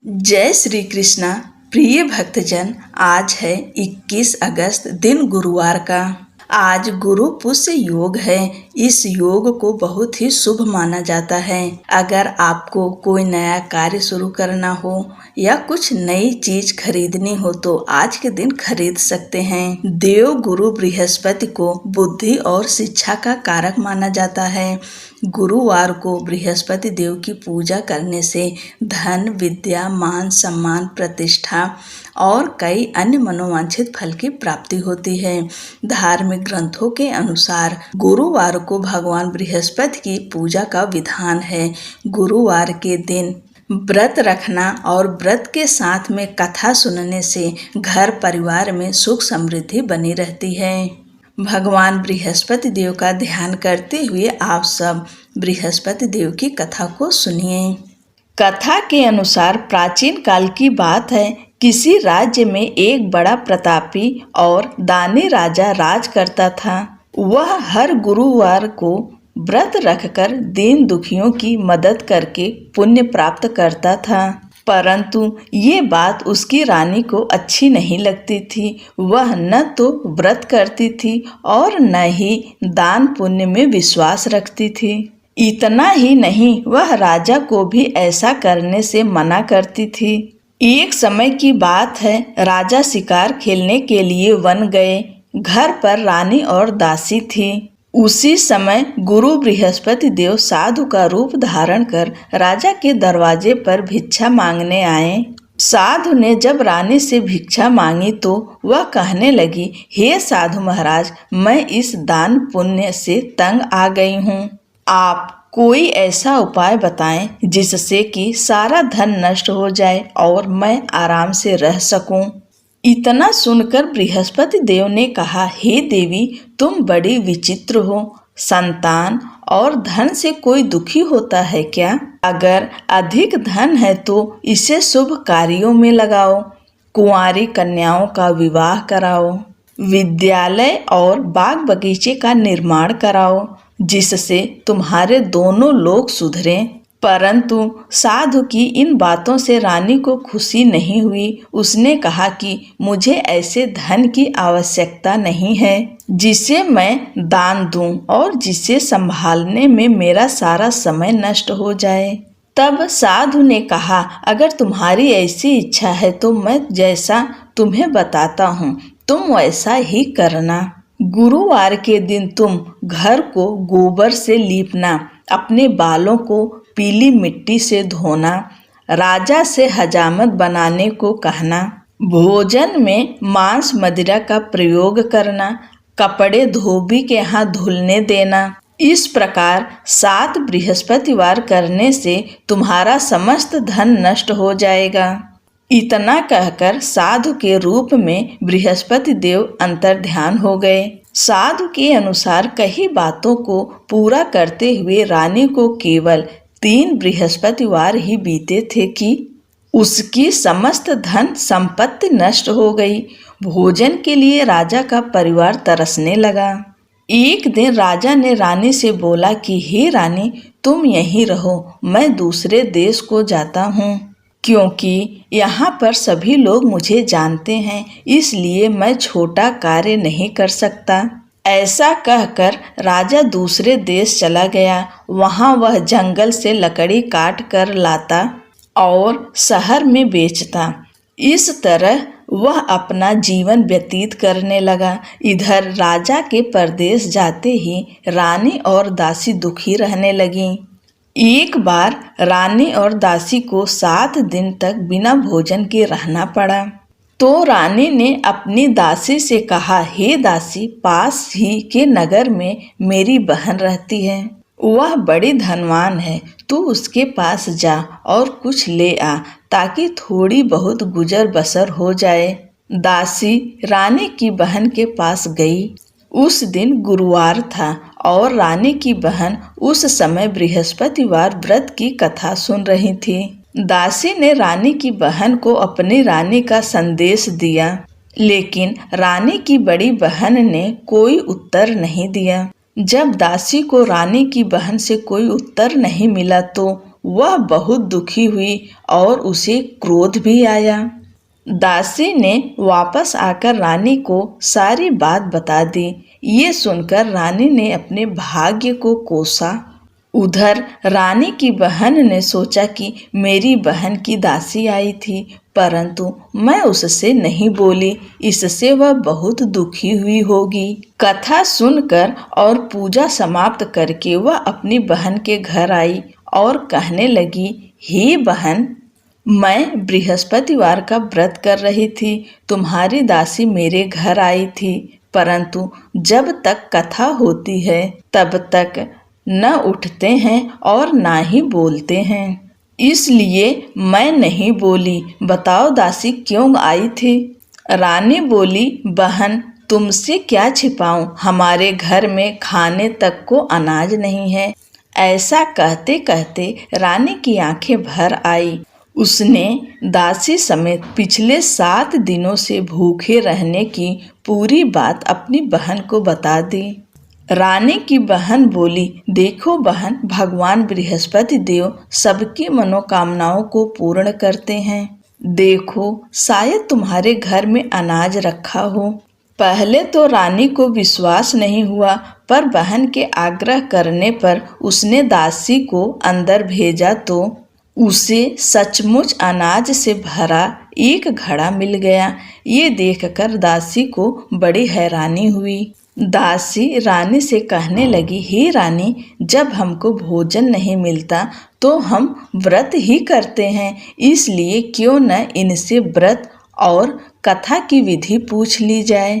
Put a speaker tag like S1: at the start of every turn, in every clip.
S1: जय श्री कृष्णा। प्रिय भक्तजन, आज है 21 अगस्त, दिन गुरुवार का। आज गुरु पुष्य योग है। इस योग को बहुत ही शुभ माना जाता है। अगर आपको कोई नया कार्य शुरू करना हो या कुछ नई चीज खरीदनी हो तो आज के दिन खरीद सकते हैं। देव गुरु बृहस्पति को बुद्धि और शिक्षा का कारक माना जाता है। गुरुवार को बृहस्पति देव की पूजा करने से धन, विद्या, मान सम्मान, प्रतिष्ठा और कई अन्य मनोवांछित फल की प्राप्ति होती है। धार्मिक ग्रंथों के अनुसार गुरुवार को भगवान बृहस्पति की पूजा का विधान है। गुरुवार के दिन व्रत रखना और व्रत के साथ में कथा सुनने से घर परिवार में सुख समृद्धि बनी रहती है। भगवान बृहस्पति देव का ध्यान करते हुए आप सब बृहस्पति देव की कथा को सुनिए। कथा के अनुसार प्राचीन काल की बात है। किसी राज्य में एक बड़ा प्रतापी और दानी राजा राज करता था। वह हर गुरुवार को व्रत रखकर दीन दुखियों की मदद करके पुण्य प्राप्त करता था, परंतु ये बात उसकी रानी को अच्छी नहीं लगती थी। वह न तो व्रत करती थी और न ही दान पुण्य में विश्वास रखती थी। इतना ही नहीं, वह राजा को भी ऐसा करने से मना करती थी। एक समय की बात है, राजा शिकार खेलने के लिए वन गए। घर पर रानी और दासी थी। उसी समय गुरु बृहस्पति देव साधु का रूप धारण कर राजा के दरवाजे पर भिक्षा मांगने आए। साधु ने जब रानी से भिक्षा मांगी तो वह कहने लगी, हे साधु महाराज, मैं इस दान पुण्य से तंग आ गई हूँ। आप कोई ऐसा उपाय बताएं जिससे कि सारा धन नष्ट हो जाए और मैं आराम से रह सकूं। इतना सुनकर बृहस्पति देव ने कहा, हे देवी, तुम बड़ी विचित्र हो। संतान और धन से कोई दुखी होता है क्या? अगर अधिक धन है तो इसे शुभ कार्यों में लगाओ। कुंवारी कन्याओं का विवाह कराओ। विद्यालय और बाग बगीचे का निर्माण कराओ, जिससे तुम्हारे दोनों लोग सुधरें। परंतु साधु की इन बातों से रानी को खुशी नहीं हुई। उसने कहा कि मुझे ऐसे धन की आवश्यकता नहीं है जिसे मैं दान दूं और जिसे संभालने में मेरा सारा समय नष्ट हो जाए। तब साधु ने कहा, अगर तुम्हारी ऐसी इच्छा है तो मैं जैसा तुम्हें बताता हूँ तुम वैसा ही करना। गुरुवार के दिन तुम घर को गोबर से लीपना, अपने बालों को पीली मिट्टी से धोना, राजा से हजामत बनाने को कहना, भोजन में मांस मदिरा का प्रयोग करना, कपड़े धोबी के यहाँ धुलने देना। इस प्रकार 7 बृहस्पतिवार करने से तुम्हारा समस्त धन नष्ट हो जाएगा। इतना कहकर साधु के रूप में बृहस्पति देव अंतर्ध्यान हो गए। साधु के अनुसार कई बातों को पूरा करते हुए रानी को केवल 3 बृहस्पतिवार ही बीते थे कि उसकी समस्त धन संपत्ति नष्ट हो गई। भोजन के लिए राजा का परिवार तरसने लगा। एक दिन राजा ने रानी से बोला कि हे रानी, तुम यहीं रहो, मैं दूसरे देश को जाता हूँ, क्योंकि यहाँ पर सभी लोग मुझे जानते हैं, इसलिए मैं छोटा कार्य नहीं कर सकता। ऐसा कहकर राजा दूसरे देश चला गया। वहाँ वह जंगल से लकड़ी काट कर लाता और शहर में बेचता। इस तरह वह अपना जीवन व्यतीत करने लगा। इधर राजा के परदेश जाते ही रानी और दासी दुखी रहने लगीं। एक बार रानी और दासी को 7 दिन तक बिना भोजन के रहना पड़ा। तो रानी ने अपनी दासी से कहा, हे दासी, पास ही के नगर में मेरी बहन रहती है। वह बड़ी धनवान है। तू उसके पास जा और कुछ ले आ, ताकि थोड़ी बहुत गुजर बसर हो जाए। दासी रानी की बहन के पास गई। उस दिन गुरुवार था और रानी की बहन उस समय बृहस्पतिवार व्रत की कथा सुन रही थी। दासी ने रानी की बहन को अपनी रानी का संदेश दिया, लेकिन रानी की बड़ी बहन ने कोई उत्तर नहीं दिया। जब दासी को रानी की बहन से कोई उत्तर नहीं मिला तो वह बहुत दुखी हुई और उसे क्रोध भी आया। दासी ने वापस आकर रानी को सारी बात बता दी। ये सुनकर रानी ने अपने भाग्य को कोसा। उधर रानी की बहन ने सोचा कि मेरी बहन की दासी आई थी, परंतु मैं उससे नहीं बोली, इससे वह बहुत दुखी हुई होगी। कथा सुनकर और पूजा समाप्त करके वह अपनी बहन के घर आई और कहने लगी, हे बहन, मैं बृहस्पतिवार का व्रत कर रही थी। तुम्हारी दासी मेरे घर आई थी, परंतु जब तक कथा होती है तब तक न उठते हैं और ना ही बोलते हैं, इसलिए मैं नहीं बोली। बताओ दासी क्यों आई थी? रानी बोली, बहन, तुमसे क्या छिपाऊं, हमारे घर में खाने तक को अनाज नहीं है। ऐसा कहते कहते रानी की आंखें भर आई। उसने दासी समेत पिछले 7 दिनों से भूखे रहने की पूरी बात अपनी बहन को बता दी। रानी की बहन बोली, देखो बहन, भगवान बृहस्पति देव सबकी मनोकामनाओं को पूर्ण करते हैं। देखो, शायद तुम्हारे घर में अनाज रखा हो। पहले तो रानी को विश्वास नहीं हुआ, पर बहन के आग्रह करने पर उसने दासी को अंदर भेजा तो उसे सचमुच अनाज से भरा एक घड़ा मिल गया। ये देखकर दासी को बड़ी हैरानी हुई। दासी रानी से कहने लगी, हे रानी, जब हमको भोजन नहीं मिलता तो हम व्रत ही करते हैं, इसलिए क्यों न इनसे व्रत और कथा की विधि पूछ ली जाए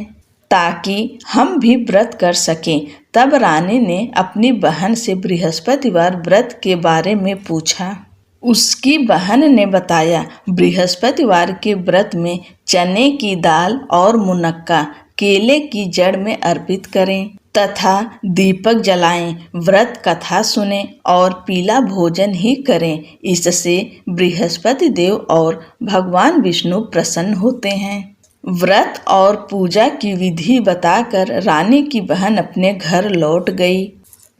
S1: ताकि हम भी व्रत कर सकें। तब रानी ने अपनी बहन से बृहस्पतिवार व्रत के बारे में पूछा। उसकी बहन ने बताया, बृहस्पतिवार के व्रत में चने की दाल और मुनक्का केले की जड़ में अर्पित करें तथा दीपक जलाएं, व्रत कथा सुने और पीला भोजन ही करें। इससे बृहस्पति देव और भगवान विष्णु प्रसन्न होते हैं। व्रत और पूजा की विधि बताकर रानी की बहन अपने घर लौट गई।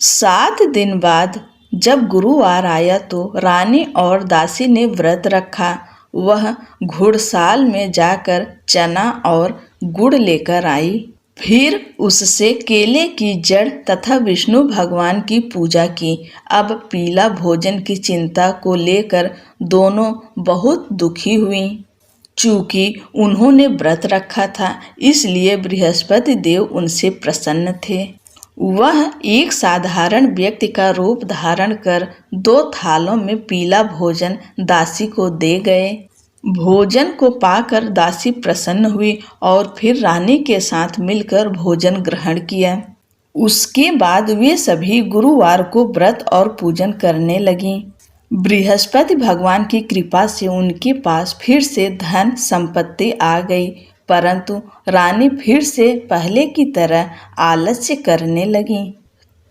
S1: 7 दिन बाद जब गुरुवार आया तो रानी और दासी ने व्रत रखा। वह घुड़साल में जाकर चना और गुड़ लेकर आई। फिर उससे केले की जड़ तथा विष्णु भगवान की पूजा की। अब पीला भोजन की चिंता को लेकर दोनों बहुत दुखी हुई। चूँकि उन्होंने व्रत रखा था, इसलिए बृहस्पति देव उनसे प्रसन्न थे। वह एक साधारण व्यक्ति का रूप धारण कर 2 थालों में पीला भोजन दासी को दे गए। भोजन को पाकर दासी प्रसन्न हुई और फिर रानी के साथ मिलकर भोजन ग्रहण किया। उसके बाद वे सभी गुरुवार को व्रत और पूजन करने लगीं। बृहस्पति भगवान की कृपा से उनके पास फिर से धन संपत्ति आ गई, परंतु रानी फिर से पहले की तरह आलस्य करने लगी।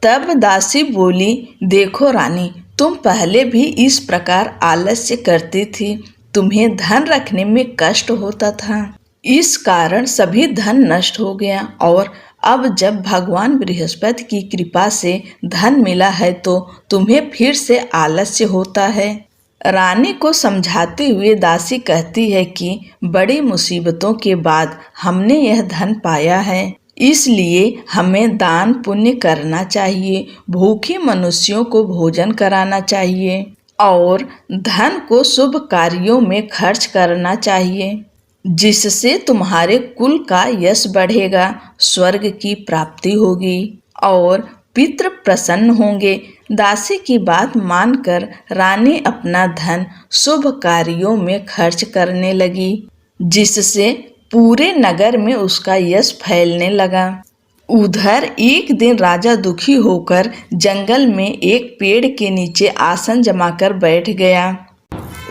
S1: तब दासी बोली, देखो रानी, तुम पहले भी इस प्रकार आलस्य करती थी। तुम्हें धन रखने में कष्ट होता था, इस कारण सभी धन नष्ट हो गया, और अब जब भगवान बृहस्पति की कृपा से धन मिला है तो तुम्हें फिर से आलस्य होता है। रानी को समझाते हुए दासी कहती है कि बड़ी मुसीबतों के बाद हमने यह धन पाया है, इसलिए हमें दान पुण्य करना चाहिए, भूखे मनुष्यों को भोजन कराना चाहिए और धन को शुभ कार्यों में खर्च करना चाहिए, जिससे तुम्हारे कुल का यश बढ़ेगा, स्वर्ग की प्राप्ति होगी और पितृ प्रसन्न होंगे। दासी की बात मानकर रानी अपना धन शुभ कार्यों में खर्च करने लगी, जिससे पूरे नगर में उसका यश फैलने लगा। उधर एक दिन राजा दुखी होकर जंगल में एक पेड़ के नीचे आसन जमाकर बैठ गया।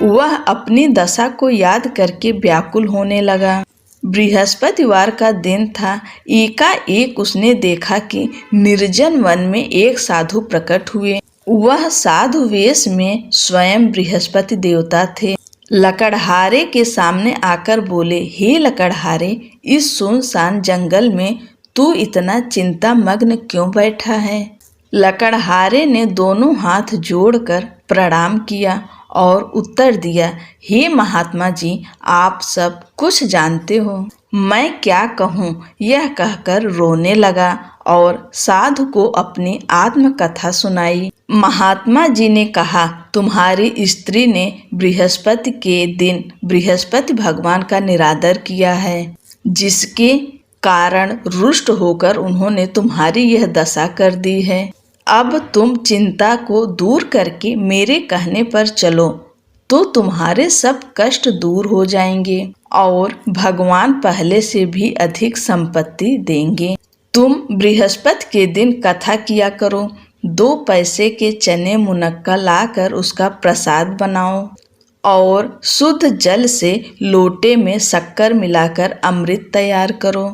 S1: वह अपनी दशा को याद करके व्याकुल होने लगा। बृहस्पतिवार का दिन था। एकाएक उसने देखा कि निर्जन वन में एक साधु प्रकट हुए। वह साधु वेश में स्वयं बृहस्पति देवता थे। लकड़हारे के सामने आकर बोले, हे लकड़हारे, इस सुनसान जंगल में तू इतना चिंता मग्न क्यों बैठा है? लकड़हारे ने दोनों हाथ जोड़कर प्रणाम किया और उत्तर दिया, हे महात्मा जी, आप सब कुछ जानते हो, मैं क्या कहूँ। यह कहकर रोने लगा और साधु को अपनी आत्मकथा सुनाई। महात्मा जी ने कहा, तुम्हारी स्त्री ने बृहस्पति के दिन बृहस्पति भगवान का निरादर किया है, जिसके कारण रुष्ट होकर उन्होंने तुम्हारी यह दशा कर दी है। अब तुम चिंता को दूर करके मेरे कहने पर चलो तो तुम्हारे सब कष्ट दूर हो जाएंगे और भगवान पहले से भी अधिक संपत्ति देंगे। तुम बृहस्पति के दिन कथा किया करो। 2 पैसे के चने मुनक्का लाकर उसका प्रसाद बनाओ और शुद्ध जल से लोटे में शक्कर मिलाकर अमृत तैयार करो।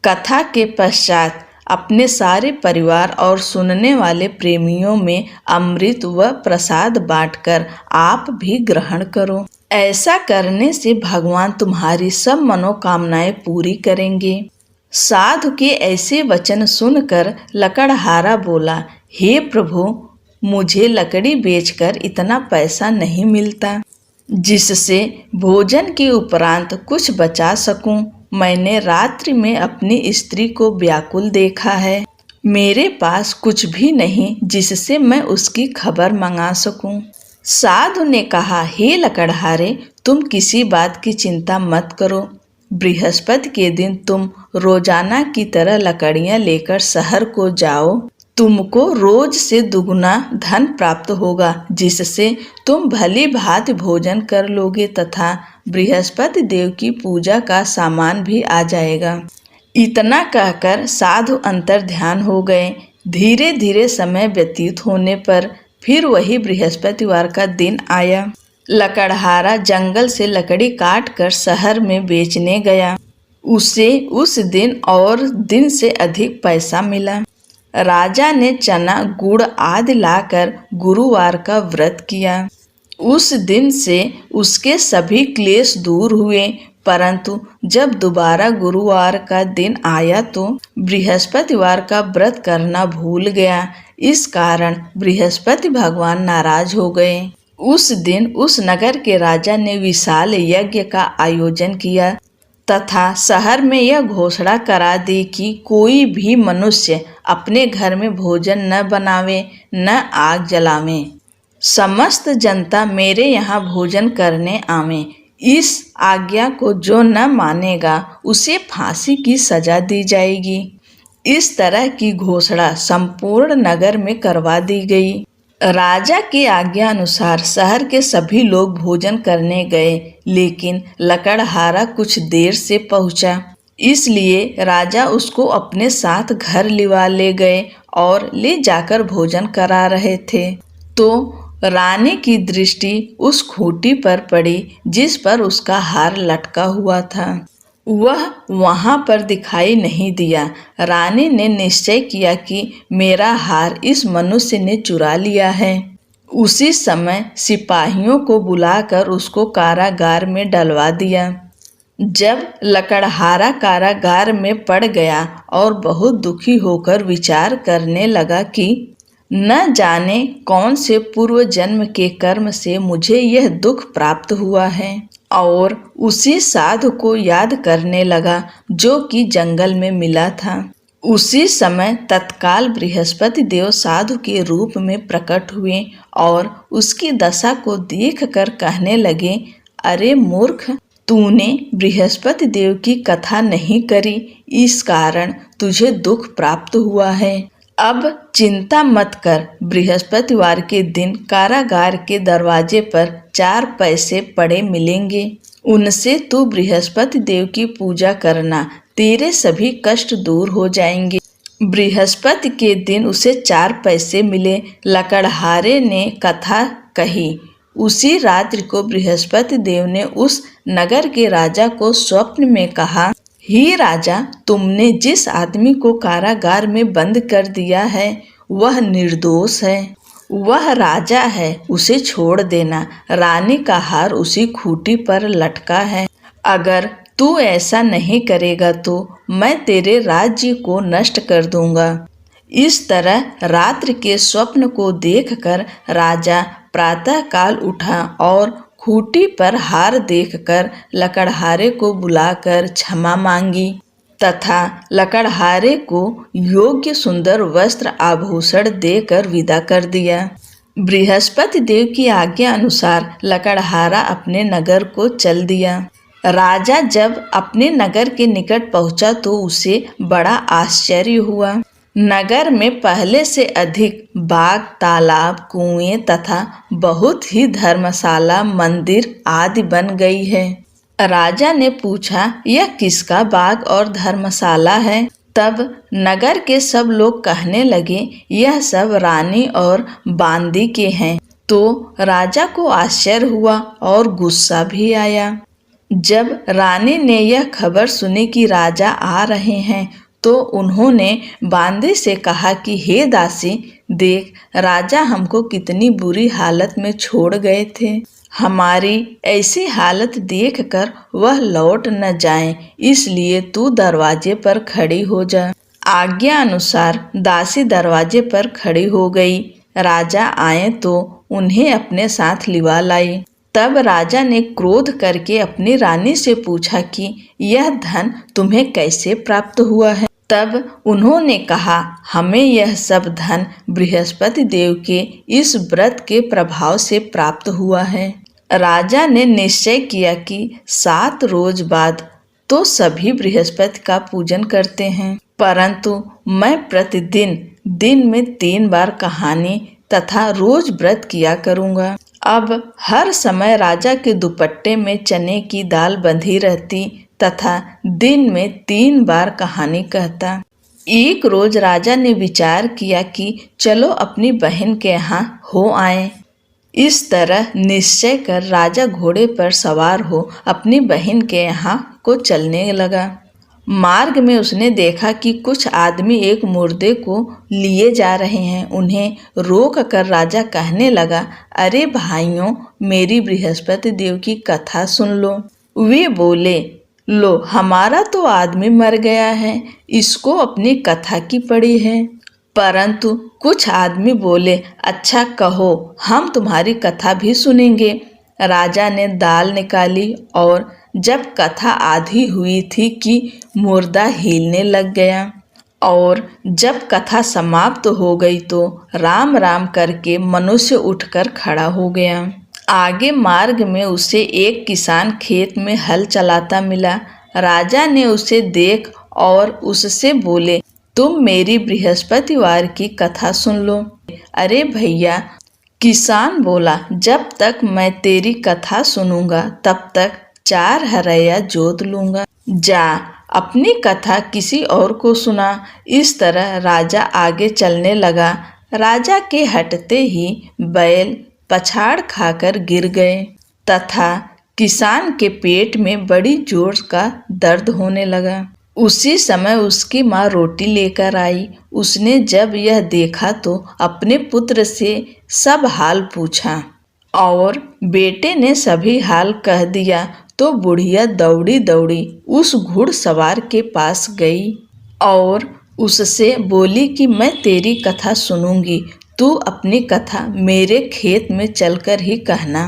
S1: कथा के पश्चात अपने सारे परिवार और सुनने वाले प्रेमियों में अमृत व प्रसाद बांटकर आप भी ग्रहण करो। ऐसा करने से भगवान तुम्हारी सब मनोकामनाएं पूरी करेंगे। साधु के ऐसे वचन सुनकर लकड़हारा बोला, हे प्रभु, मुझे लकड़ी बेचकर इतना पैसा नहीं मिलता जिससे भोजन के उपरांत कुछ बचा सकूं। मैंने रात्रि में अपनी स्त्री को व्याकुल देखा है। मेरे पास कुछ भी नहीं जिससे मैं उसकी खबर मंगा सकूं। साधु ने कहा, हे लकड़हारे, तुम किसी बात की चिंता मत करो। बृहस्पति के दिन तुम रोजाना की तरह लकड़ियां लेकर शहर को जाओ। तुमको रोज से दुगुना धन प्राप्त होगा, जिससे तुम भली भांति भोजन कर लोगे तथा बृहस्पति देव की पूजा का सामान भी आ जाएगा। इतना कहकर साधु अंतर ध्यान हो गए। धीरे धीरे समय व्यतीत होने पर फिर वही बृहस्पतिवार का दिन आया। लकड़हारा जंगल से लकड़ी काट कर शहर में बेचने गया। उसे उस दिन और दिन से अधिक पैसा मिला। राजा ने चना, गुड़ आदि लाकर गुरुवार का व्रत किया। उस दिन से उसके सभी क्लेश दूर हुए, परंतु जब दोबारा गुरुवार का दिन आया तो बृहस्पतिवार का व्रत करना भूल गया। इस कारण बृहस्पति भगवान नाराज हो गए। उस दिन उस नगर के राजा ने विशाल यज्ञ का आयोजन किया तथा शहर में यह घोषणा करा दी कि कोई भी मनुष्य अपने घर में भोजन न बनावे, न आग जलावे। समस्त जनता मेरे यहाँ भोजन करने आवे। इस आज्ञा को जो न मानेगा उसे फांसी की सजा दी जाएगी। इस तरह की घोषणा संपूर्ण नगर में करवा दी गई। राजा की आज्ञा अनुसार शहर के सभी लोग भोजन करने गए, लेकिन लकड़हारा कुछ देर से पहुंचा। इसलिए राजा उसको अपने साथ घर लिवा ले गए और ले जाकर भोजन करा रहे थे तो रानी की दृष्टि उस खूंटी पर पड़ी जिस पर उसका हार लटका हुआ था। वह वहां पर दिखाई नहीं दिया। रानी ने निश्चय किया कि मेरा हार इस मनुष्य ने चुरा लिया है। उसी समय सिपाहियों को बुलाकर उसको कारागार में डलवा दिया। जब लकड़हारा कारागार में पड़ गया और बहुत दुखी होकर विचार करने लगा कि न जाने कौन से पूर्व जन्म के कर्म से मुझे यह दुख प्राप्त हुआ है, और उसी साधु को याद करने लगा जो कि जंगल में मिला था। उसी समय तत्काल बृहस्पति देव साधु के रूप में प्रकट हुए और उसकी दशा को देखकर कहने लगे, अरे मूर्ख, तूने बृहस्पति देव की कथा नहीं करी, इस कारण तुझे दुख प्राप्त हुआ है। अब चिंता मत कर। बृहस्पतिवार के दिन कारागार के दरवाजे पर 4 पैसे पड़े मिलेंगे। उनसे तू बृहस्पति देव की पूजा करना, तेरे सभी कष्ट दूर हो जाएंगे। बृहस्पति के दिन उसे 4 पैसे मिले। लकड़हारे ने कथा कही। उसी रात्रि को बृहस्पति देव ने उस नगर के राजा को स्वप्न में कहा, हे राजा, तुमने जिस आदमी को कारागार में बंद कर दिया है वह निर्दोष है। वह राजा है, उसे छोड़ देना। रानी का हार उसी खूंटी पर लटका है। अगर तू ऐसा नहीं करेगा तो मैं तेरे राज्य को नष्ट कर दूंगा। इस तरह रात्रि के स्वप्न को देखकर राजा प्रातःकाल उठा और खूंटी पर हार देखकर लकड़हारे को बुलाकर क्षमा मांगी तथा लकड़हारे को योग्य सुंदर वस्त्र आभूषण देकर विदा कर दिया। बृहस्पति देव की आज्ञा अनुसार लकड़हारा अपने नगर को चल दिया। राजा जब अपने नगर के निकट पहुंचा तो उसे बड़ा आश्चर्य हुआ। नगर में पहले से अधिक बाग, तालाब, कुएं तथा बहुत ही धर्मशाला, मंदिर आदि बन गई है। राजा ने पूछा, यह किसका बाग और धर्मशाला है? तब नगर के सब लोग कहने लगे, यह सब रानी और बांदी के हैं। तो राजा को आश्चर्य हुआ और गुस्सा भी आया। जब रानी ने यह खबर सुनी कि राजा आ रहे हैं तो उन्होंने बांदी से कहा कि हे दासी, देख, राजा हमको कितनी बुरी हालत में छोड़ गए थे। हमारी ऐसी हालत देखकर वह लौट न जाएं, इसलिए तू दरवाजे पर खड़ी हो जा। आज्ञा अनुसार दासी दरवाजे पर खड़ी हो गई। राजा आए तो उन्हें अपने साथ लिवा लाई। तब राजा ने क्रोध करके अपनी रानी से पूछा कि यह धन तुम्हें कैसे प्राप्त हुआ है? तब उन्होंने कहा, हमें यह सब धन बृहस्पति देव के इस व्रत के प्रभाव से प्राप्त हुआ है। राजा ने निश्चय किया कि 7 रोज बाद तो सभी बृहस्पति का पूजन करते हैं, परंतु मैं प्रतिदिन दिन में 3 बार कहानी तथा रोज व्रत किया करूँगा। अब हर समय राजा के दुपट्टे में चने की दाल बंधी रहती तथा दिन में 3 बार कहानी कहता। एक रोज राजा ने विचार किया कि चलो अपनी बहन के यहाँ हो आए। इस तरह निश्चय कर राजा घोड़े पर सवार हो अपनी बहन के यहाँ को चलने लगा। मार्ग में उसने देखा कि कुछ आदमी एक मुर्दे को लिए जा रहे हैं। उन्हें रोक कर राजा कहने लगा, अरे भाइयों, मेरी बृहस्पति देव की कथा सुन लो। वे बोले, लो, हमारा तो आदमी मर गया है, इसको अपनी कथा की पड़ी है। परंतु कुछ आदमी बोले, अच्छा कहो, हम तुम्हारी कथा भी सुनेंगे। राजा ने दाल निकाली और जब कथा आधी हुई थी कि मुर्दा हिलने लग गया और जब कथा समाप्त हो गई तो राम राम करके मनुष्य उठकर खड़ा हो गया। आगे मार्ग में उसे एक किसान खेत में हल चलाता मिला। राजा ने उसे देख और उससे बोले, तुम मेरी बृहस्पतिवार की कथा सुन लो। अरे भैया, किसान बोला, जब तक मैं तेरी कथा सुनूंगा तब तक 4 हरैया जोत लूंगा। जा अपनी कथा किसी और को सुना। इस तरह राजा आगे चलने लगा। राजा के हटते ही बैल पछाड़ खाकर गिर गए तथा किसान के पेट में बड़ी जोर का दर्द होने लगा। उसी समय उसकी माँ रोटी लेकर आई। उसने जब यह देखा तो अपने पुत्र से सब हाल पूछा और बेटे ने सभी हाल कह दिया। तो बुढ़िया दौड़ी दौड़ी उस घुड़सवार के पास गई और उससे बोली कि मैं तेरी कथा सुनूंगी, तू अपनी कथा मेरे खेत में चलकर ही कहना।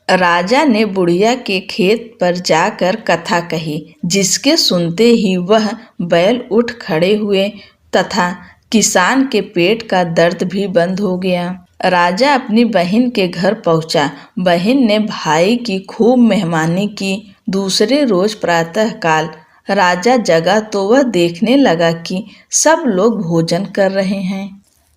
S1: राजा ने बुढ़िया के खेत पर जाकर कथा कही, जिसके सुनते ही वह बैल उठ खड़े हुए तथा किसान के पेट का दर्द भी बंद हो गया। राजा अपनी बहन के घर पहुंचा। बहन ने भाई की खूब मेहमानी की। दूसरे रोज प्रातःकाल राजा जगा तो वह देखने लगा कि सब लोग भोजन कर रहे हैं।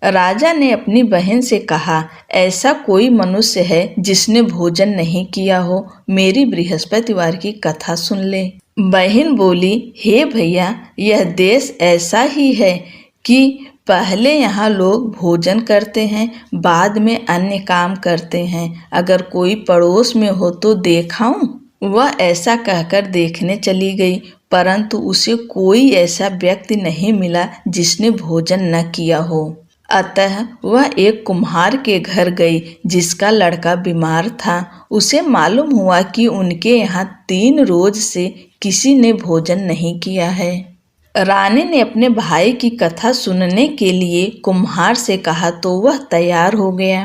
S1: राजा ने अपनी बहन से कहा, ऐसा कोई मनुष्य है जिसने भोजन नहीं किया हो, मेरी बृहस्पतिवार की कथा सुन ले। बहन बोली, हे भैया, यह देश ऐसा ही है कि पहले यहाँ लोग भोजन करते हैं, बाद में अन्य काम करते हैं। अगर कोई पड़ोस में हो तो देखाऊं? वह ऐसा कहकर देखने चली गई, परंतु उसे कोई ऐसा व्यक्ति नहीं मिला जिसने भोजन न किया हो। अतः वह एक कुम्हार के घर गई जिसका लड़का बीमार था। उसे मालूम हुआ कि उनके यहाँ 3 रोज से किसी ने भोजन नहीं किया है। रानी ने अपने भाई की कथा सुनने के लिए कुम्हार से कहा तो वह तैयार हो गया।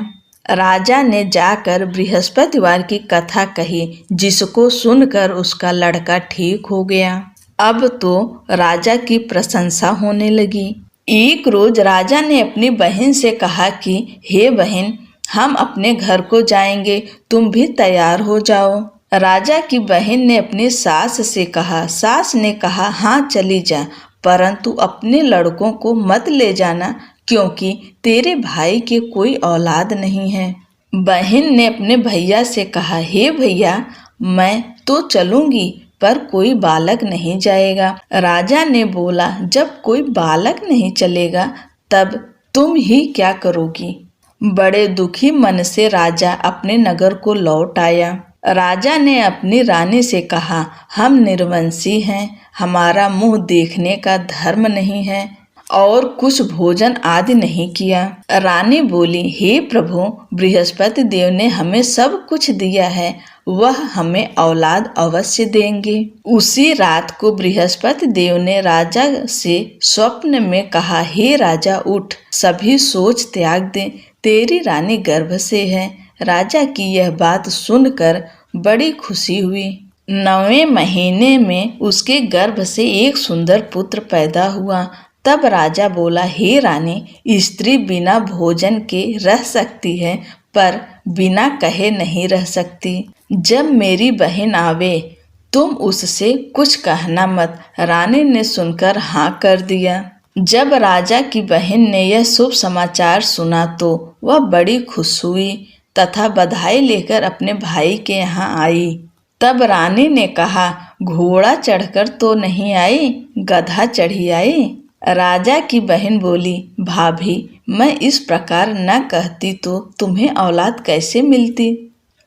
S1: राजा ने जाकर बृहस्पतिवार की कथा कही, जिसको सुनकर उसका लड़का ठीक हो गया। अब तो राजा की प्रशंसा होने लगी। एक रोज राजा ने अपनी बहन से कहा कि हे बहन, हम अपने घर को जाएंगे, तुम भी तैयार हो जाओ। राजा की बहन ने अपनी सास से कहा। सास ने कहा, हाँ चली जा, परंतु अपने लड़कों को मत ले जाना, क्योंकि तेरे भाई के कोई औलाद नहीं है। बहन ने अपने भैया से कहा, हे भैया, मैं तो चलूंगी, पर कोई बालक नहीं जाएगा। राजा ने बोला, जब कोई बालक नहीं चलेगा तब तुम ही क्या करोगी। बड़े दुखी मन से राजा अपने नगर को लौट आया। राजा ने अपनी रानी से कहा, हम निर्वंशी हैं, हमारा मुंह देखने का धर्म नहीं है और कुछ भोजन आदि नहीं किया। रानी बोली, हे प्रभु, बृहस्पति देव ने हमें सब कुछ दिया है, वह हमें औलाद अवश्य देंगे। उसी रात को बृहस्पति देव ने राजा से स्वप्न में कहा, हे राजा उठ, सभी सोच त्याग दे, तेरी रानी गर्भ से है। राजा की यह बात सुनकर बड़ी खुशी हुई। 9वें महीने में उसके गर्भ से एक सुंदर पुत्र पैदा हुआ। तब राजा बोला, हे रानी, स्त्री बिना भोजन के रह सकती है, पर बिना कहे नहीं रह सकती। जब मेरी बहन आवे तुम उससे कुछ कहना मत। रानी ने सुनकर हाँ कर दिया। जब राजा की बहन ने यह शुभ समाचार सुना तो वह बड़ी खुश हुई तथा बधाई लेकर अपने भाई के यहाँ आई। तब रानी ने कहा, घोड़ा चढ़कर तो नहीं आई, गधा चढ़ी आई। राजा की बहन बोली, भाभी, मैं इस प्रकार न कहती तो तुम्हें औलाद कैसे मिलती।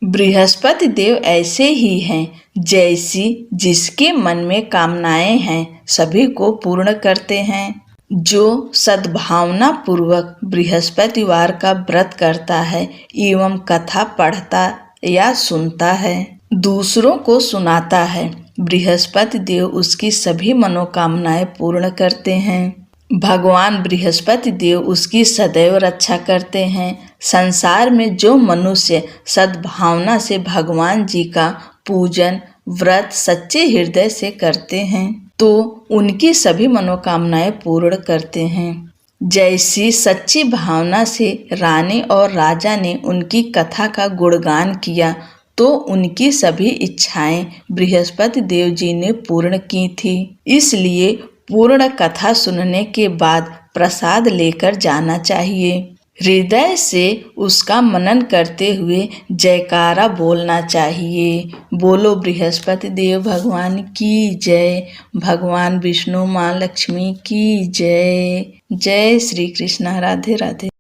S1: बृहस्पति देव ऐसे ही हैं, जैसी जिसके मन में कामनाएं हैं सभी को पूर्ण करते हैं। जो सद्भावना पूर्वक बृहस्पतिवार का व्रत करता है एवं कथा पढ़ता या सुनता है, दूसरों को सुनाता है, बृहस्पति देव उसकी सभी मनोकामनाएं पूर्ण करते हैं। भगवान बृहस्पति देव उसकी सदैव रक्षा करते हैं। संसार में जो मनुष्य सद्भावना से भगवान जी का पूजन व्रत सच्चे हृदय से करते हैं तो उनकी सभी मनोकामनाएं पूर्ण करते हैं। जैसी सच्ची भावना से रानी और राजा ने उनकी कथा का गुणगान किया तो उनकी सभी इच्छाएं बृहस्पति देव जी ने पूर्ण की थी। इसलिए पूर्ण कथा सुनने के बाद प्रसाद लेकर जाना चाहिए। हृदय से उसका मनन करते हुए जयकारा बोलना चाहिए। बोलो बृहस्पति देव भगवान की जय, भगवान विष्णु माँ लक्ष्मी की जय। जय श्री कृष्ण। राधे राधे।